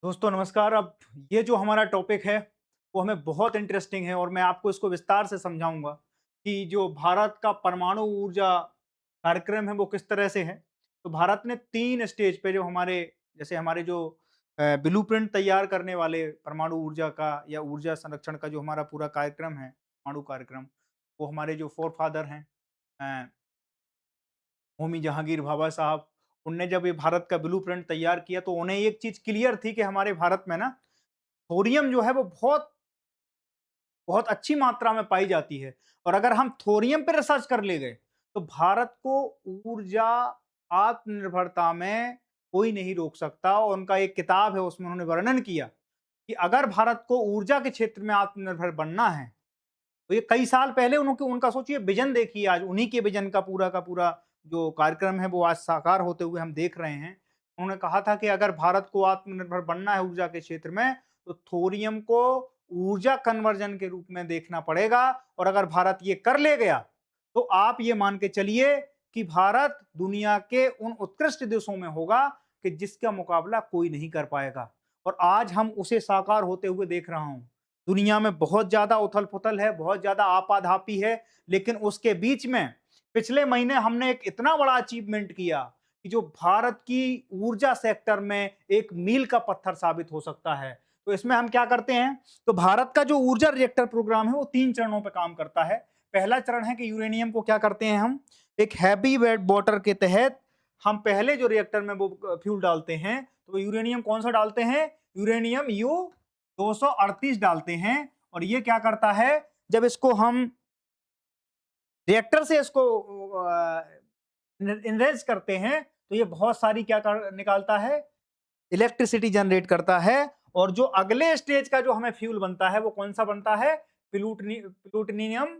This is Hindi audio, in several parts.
दोस्तों नमस्कार। अब ये जो हमारा टॉपिक है वो हमें बहुत इंटरेस्टिंग है और मैं आपको इसको विस्तार से समझाऊंगा कि जो भारत का परमाणु ऊर्जा कार्यक्रम है वो किस तरह से है। तो भारत ने 3 स्टेज पे जो हमारे जैसे हमारे जो ब्लूप्रिंट तैयार करने वाले परमाणु ऊर्जा का या ऊर्जा संरक्षण का जो हमारा पूरा कार्यक्रम है, परमाणु कार्यक्रम, वो हमारे जो फ़ोरफ़ादर हैं अ, होमी जहांगीर भाभा साहब, उनने जब ये भारत का ब्लूप्रिंट तैयार किया तो उन्हें एक चीज़ क्लियर थी कि हमारे भारत में ना थोरियम जो है वो बहुत बहुत अच्छी मात्रा में पाई जाती है और अगर हम थोरियम पे रिसर्च कर ले गए तो भारत को ऊर्जा आत्मनिर्भरता में कोई नहीं रोक सकता। और उनका एक किताब है उसमें उन्होंने वर्णन किया कि अगर भारत को ऊर्जा के क्षेत्र में आत्मनिर्भर बनना है तो ये कई साल पहले उनके उनका सोचिए विजन देखिए, आज उन्हीं के विजन का पूरा जो कार्यक्रम है वो आज साकार होते हुए हम देख रहे हैं। उन्होंने कहा था कि अगर भारत को आत्मनिर्भर बनना है ऊर्जा के क्षेत्र में तो थोरियम को ऊर्जा कन्वर्जन के रूप में देखना पड़ेगा। और अगर भारत ये कर ले गया तो आप ये मान के चलिए कि भारत दुनिया के उन उत्कृष्ट देशों में होगा कि जिसका मुकाबला कोई नहीं कर पाएगा। और आज हम उसे साकार होते हुए देख रहा हूं। दुनिया में बहुत ज्यादा उथल-पुथल है, बहुत ज्यादा आपाधापी है, लेकिन उसके बीच में पिछले महीने हमने एक इतना बड़ा अचीवमेंट किया कि जो भारत की ऊर्जा सेक्टर में एक मील का पत्थर साबित हो सकता है। तो इसमें हम क्या करते हैं, तो भारत का जो ऊर्जा रिएक्टर प्रोग्राम है वो 3 चरणों पे काम करता है। पहला चरण है कि यूरेनियम को क्या करते हैं हम, एक हैवी वेट वाटर के तहत हम पहले जो रिएक्टर में वो फ्यूल डालते हैं, तो यूरेनियम कौन-सा डालते हैं, यूरेनियम यू 238 डालते हैं। और ये क्या करता है, जब इसको हम रिएक्टर से इसको इनरेज करते हैं तो ये बहुत सारी क्या निकालता है, इलेक्ट्रिसिटी जनरेट करता है। और जो अगले स्टेज का जो हमें फ्यूल बनता है वो कौन सा बनता है, प्लूटोनियम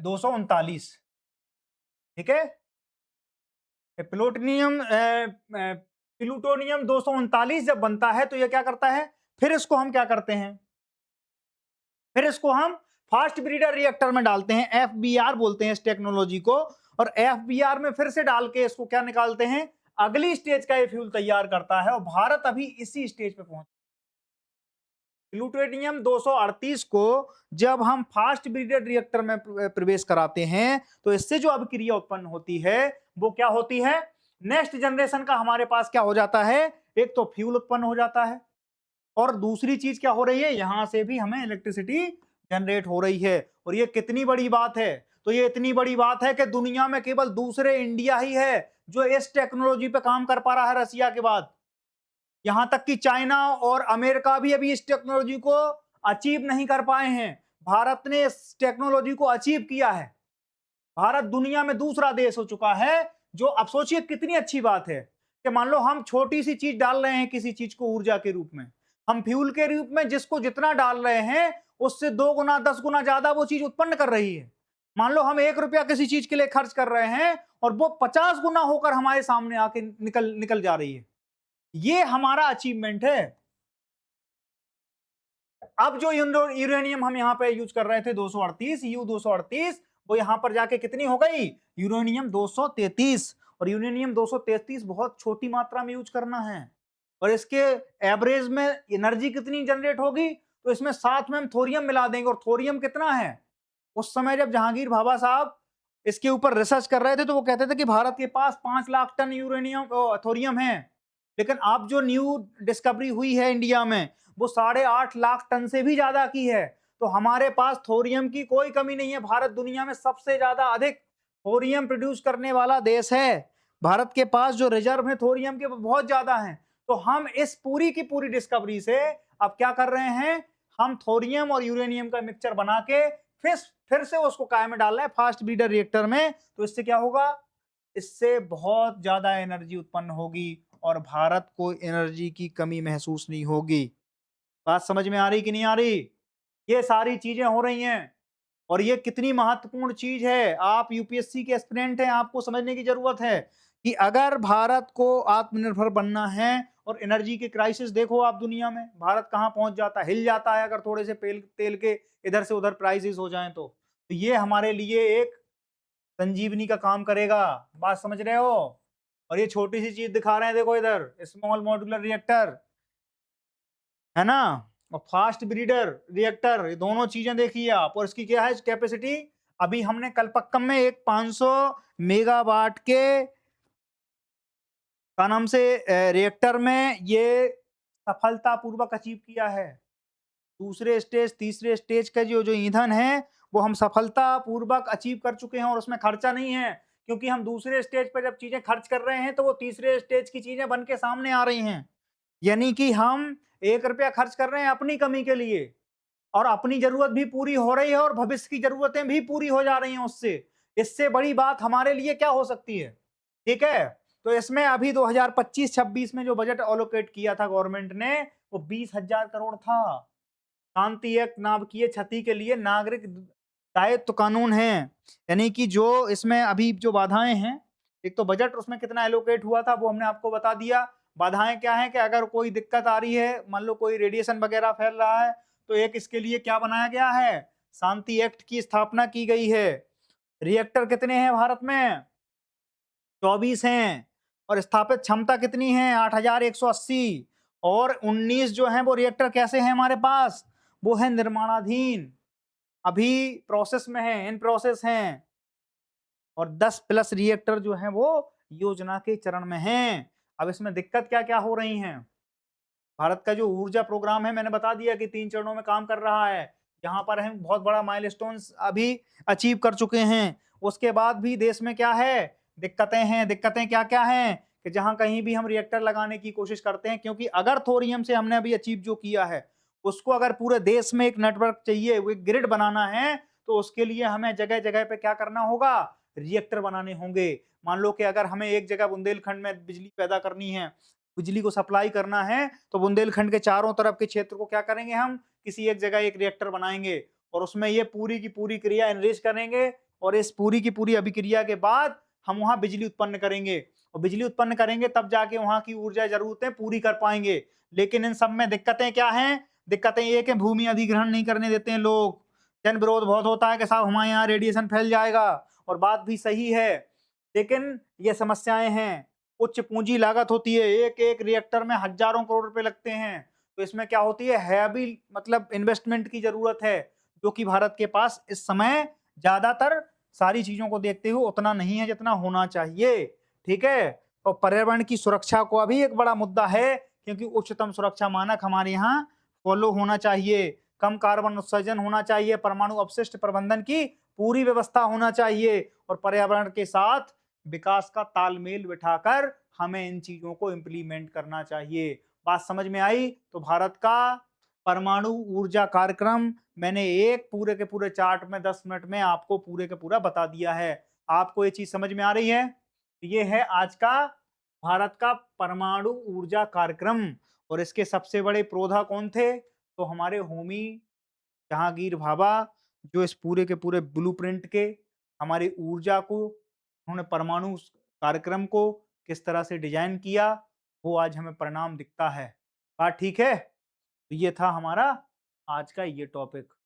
239। ठीक है, प्लूटोनियम 239 जब बनता है तो ये क्या करता है, फिर इसको हम क्या करते हैं, फिर इसको हम फास्ट ब्रीडर रिएक्टर में डालते हैं, एफबीआर बोलते हैं इस टेक्नोलॉजी को। और एफबीआर में फिर से डाल के इसको क्या निकालते हैं, अगली स्टेज का ये फ्यूल तैयार करता है। और भारत अभी इसी स्टेज पे पहुंच, प्लूटोनियम 238 को जब हम फास्ट ब्रीडर रिएक्टर में प्रवेश कराते हैं तो इससे जो अभिक्रिया उत्पन्न होती है वो क्या होती है, नेक्स्ट जनरेशन का हमारे पास क्या हो जाता है, एक तो फ्यूल उत्पन्न हो जाता है और दूसरी चीज क्या हो रही है, यहां से भी हमें इलेक्ट्रिसिटी जनरेट हो रही है। और ये कितनी बड़ी बात है, तो ये इतनी बड़ी बात है कि दुनिया में केवल दूसरे इंडिया ही है जो इस टेक्नोलॉजी पे काम कर पा रहा है रसिया के बाद। यहां तक कि चाइना और अमेरिका भी अभी इस टेक्नोलॉजी को अचीव नहीं कर पाए हैं। भारत ने इस टेक्नोलॉजी को अचीव किया है। भारत दुनिया में दूसरा देश हो चुका है। जो अब सोचिए कितनी अच्छी बात है कि मान लो हम छोटी सी चीज डाल रहे हैं किसी चीज को ऊर्जा के रूप में, हम फ्यूल के रूप में जिसको जितना डाल रहे हैं उससे 2 गुना 10 गुना ज्यादा वो चीज उत्पन्न कर रही है। मान लो हम 1 रुपया किसी चीज के लिए खर्च कर रहे हैं और वो 50 गुना होकर हमारे सामने आके निकल निकल जा रही है। ये हमारा अचीवमेंट है। अब जो यूरेनियम हम यहाँ पे यूज कर रहे थे 238 यू 238, वो यहाँ पर जाके कितनी हो गई, यूरेनियम 233। और यूरेनियम 233 बहुत छोटी मात्रा में यूज करना है और इसके एवरेज में एनर्जी कितनी जनरेट होगी, तो इसमें साथ में हम थोरियम मिला देंगे। और थोरियम कितना है, उस समय जब जहांगीर भाभा साहब इसके ऊपर रिसर्च कर रहे थे तो वो कहते थे कि भारत के पास 5 लाख टन यूरेनियम थोरियम है। लेकिन अब जो न्यू डिस्कवरी हुई है इंडिया में वो 8.5 लाख टन से भी ज्यादा की है। तो हमारे पास थोरियम की कोई कमी नहीं है। भारत दुनिया में सबसे ज्यादा अधिक थोरियम प्रोड्यूस करने वाला देश है। भारत के पास जो रिजर्व है थोरियम के वो बहुत ज्यादा हैं। तो हम इस पूरी की पूरी डिस्कवरी से अब क्या कर रहे हैं, हम थोरियम और यूरेनियम का मिक्सचर बना के फिर फिर से उसको काय में डाल रहे हैं, फास्ट ब्रीडर रिएक्टर में। तो इससे क्या होगा, इससे बहुत ज्यादा एनर्जी उत्पन्न होगी और भारत को एनर्जी की कमी महसूस नहीं होगी। बात समझ में आ रही कि नहीं आ रही, ये सारी चीजें हो रही हैं। और ये कितनी महत्वपूर्ण चीज है, आप यूपीएससी के एस्पिरेंट हैं, आपको समझने की जरूरत है कि अगर भारत को आत्मनिर्भर बनना है, और एनर्जी के क्राइसिस देखो आप दुनिया में भारत कहां पहुंच जाता है, हिल जाता है अगर थोड़े से तेल के इधर से उधर प्राइसेस हो जाएं तो ये हमारे लिए एक संजीवनी का काम करेगा। बात समझ रहे हो। और ये छोटी सी चीज दिखा रहे हैं, देखो इधर स्मॉल मॉड्यूलर रिएक्टर, है ना, और फास्ट ब्रीडर रिएक्टर, ये दोनों चीजें देखिए आप। और इसकी क्या है कैपेसिटी, अभी हमने कलपक्कम में एक 500 मेगावाट के का नाम से रिएक्टर में ये सफलतापूर्वक अचीव किया है। दूसरे स्टेज तीसरे स्टेज का जो जो ईंधन है वो हम सफलतापूर्वक अचीव कर चुके हैं और उसमें खर्चा नहीं है, क्योंकि हम दूसरे स्टेज पर जब चीजें खर्च कर रहे हैं तो वो तीसरे स्टेज की चीजें बन के सामने आ रही हैं। यानी कि हम 1 रुपया खर्च कर रहे हैं अपनी कमी के लिए, और अपनी जरूरत भी पूरी हो रही है और भविष्य की जरूरतें भी पूरी हो जा रही हैं उससे। इससे बड़ी बात हमारे लिए क्या हो सकती है? ठीक है। तो इसमें अभी 2025-26 में जो बजट एलोकेट किया था गवर्नमेंट ने, वो 20,000 करोड़ था। शांति एक्ट नाम की क्षति के लिए नागरिक दायित्व कानून है। यानी कि जो इसमें अभी जो बाधाएं हैं, एक तो बजट उसमें कितना एलोकेट हुआ था वो हमने आपको बता दिया। बाधाएं क्या है कि अगर कोई दिक्कत आ रही है, मान लो कोई रेडिएशन वगैरह फैल रहा है, तो एक इसके लिए क्या बनाया गया है, शांति एक्ट की स्थापना की गई है। रिएक्टर कितने हैं भारत में? 24 हैं। और स्थापित क्षमता कितनी है? 8,180। और 19 जो है वो रिएक्टर कैसे हैं हमारे पास, वो है निर्माणाधीन, अभी प्रोसेस में है, इन प्रोसेस हैं। और 10 प्लस रिएक्टर जो है वो योजना के चरण में हैं। अब इसमें दिक्कत क्या क्या हो रही हैं? भारत का जो ऊर्जा प्रोग्राम है मैंने बता दिया कि 3 चरणों में काम कर रहा है। यहाँ पर हम बहुत बड़ा माइलस्टोन्स अभी अचीव कर चुके हैं। उसके बाद भी देश में क्या है, दिक्कतें हैं। दिक्कतें क्या क्या हैं कि जहाँ कहीं भी हम रिएक्टर लगाने की कोशिश करते हैं, क्योंकि अगर थोरियम से हमने अभी अचीव जो किया है उसको अगर पूरे देश में एक नेटवर्क चाहिए, वो एक ग्रिड बनाना है, तो उसके लिए हमें जगह जगह पे क्या करना होगा, रिएक्टर बनाने होंगे। मान लो कि अगर हमें एक जगह बुंदेलखंड में बिजली पैदा करनी है, बिजली को सप्लाई करना है, तो बुंदेलखंड के चारों तरफ के क्षेत्र को क्या करेंगे, हम किसी एक जगह एक रिएक्टर बनाएंगे और उसमें ये पूरी की पूरी क्रिया एनरिच करेंगे, और इस पूरी की पूरी अभिक्रिया के बाद हम वहां बिजली उत्पन्न करेंगे, और बिजली उत्पन्न करेंगे तब जाके वहां की ऊर्जा जरूरतें पूरी कर पाएंगे। लेकिन इन सब में दिक्कतें क्या हैं? दिक्कतें एक है, भूमि अधिग्रहण नहीं करने देते हैं लोग। जन विरोध बहुत होता है कि साहब हमारे यहाँ रेडिएशन फैल जाएगा, और बात भी सही है, लेकिन ये समस्याएं हैं। उच्च पूंजी लागत होती है, एक एक रिएक्टर में हजारों करोड़ रुपए लगते हैं। तो इसमें क्या होती है, हैवी मतलब इन्वेस्टमेंट की जरूरत है, जो कि भारत के पास इस समय ज्यादातर सारी चीजों को देखते हुए उतना नहीं है जितना होना चाहिए। ठीक है। और पर्यावरण की सुरक्षा को अभी एक बड़ा मुद्दा है, क्योंकि उच्चतम सुरक्षा मानक हमारे यहाँ फॉलो होना चाहिए, कम कार्बन उत्सर्जन होना चाहिए, परमाणु अपशिष्ट प्रबंधन की पूरी व्यवस्था होना चाहिए, और पर्यावरण के साथ विकास का तालमेल बिठाकर हमें इन चीजों को इम्प्लीमेंट करना चाहिए। बात समझ में आई? तो भारत का परमाणु ऊर्जा कार्यक्रम मैंने एक पूरे के पूरे चार्ट में 10 मिनट में आपको पूरे के पूरा बता दिया है। आपको ये चीज समझ में आ रही है? ये है आज का भारत का परमाणु ऊर्जा कार्यक्रम। और इसके सबसे बड़े प्रोधा कौन थे? तो हमारे होमी जहांगीर भाभा, जो इस पूरे के पूरे ब्लूप्रिंट के हमारी ऊर्जा को, उन्होंने परमाणु कार्यक्रम को किस तरह से डिजाइन किया, वो आज हमें परिणाम दिखता है। बात ठीक है? तो ये था हमारा आज का ये टॉपिक।